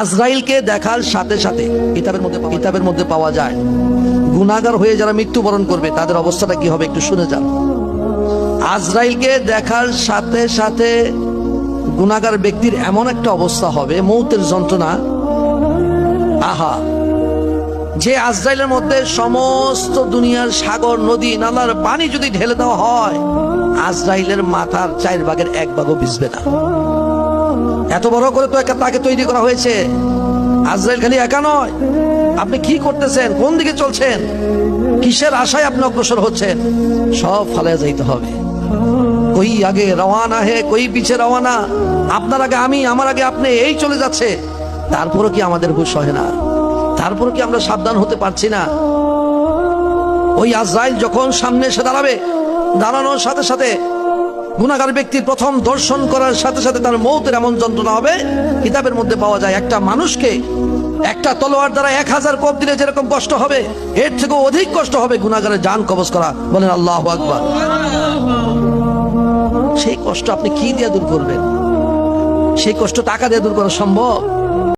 আজরাইলকে দেখার সাথে সাথে কিতাবের মধ্যে পাওয়া যায় গুনাহগার হয়ে যারা মৃত্যুবরণ করবে তাদের অবস্থাটা কি হবে একটু শুনে যান। আজরাইলকে দেখার সাথে সাথে গুনাহগার ব্যক্তির এমন একটা অবস্থা হবে, মৌতের যন্ত্রণা, আহা, যে আজরাইলের মধ্যে সমস্ত দুনিয়ার সাগর নদী নালার পানি যদি ঢেলে দেওয়া হয়, আজরাইলের মাথার 4 ভাগও ভিজবে না। এত বড় করে তো তাকে তৈরি করা হয়েছে। আজরাইল খালি একা নয়। আপনি কি করতেছেন, কোন দিকে চলছেন, কিসের আশায় আপনি অগ্রসর হচ্ছেন, সব ফালায় যাইতে হবে। কই আগে রওয়ানা হে, কই পিছে রওয়ানা, আপনার আগে আমি, আমার আগে আপনি, এই চলে যাচ্ছে। তারপরও কি আমাদের হুঁশ হয় না? তারপরও কি আমরা সাবধান হতে পারছি না? ওই আজরাইল যখন সামনে এসে দাঁড়াবে, দাঁড়ানোর সাথে সাথে গুনাহগার ব্যক্তির প্রথম দর্শন করার সাথে সাথে তার মৌতের এমন যন্ত্রণা হবে। কিতাবের মধ্যে পাওয়া যায় একটা মানুষকে একটা তলোয়ার দ্বারা 1000 কোপ দিলে যেরকম কষ্ট হবে, এর থেকেও অধিক কষ্ট হবে গুনাহগারের জান কবজ করা। বলেন আল্লাহু আকবার। সেই কষ্ট আপনি কি দিয়ে দূর করবেন? সেই কষ্ট টাকা দিয়ে দূর করা সম্ভব?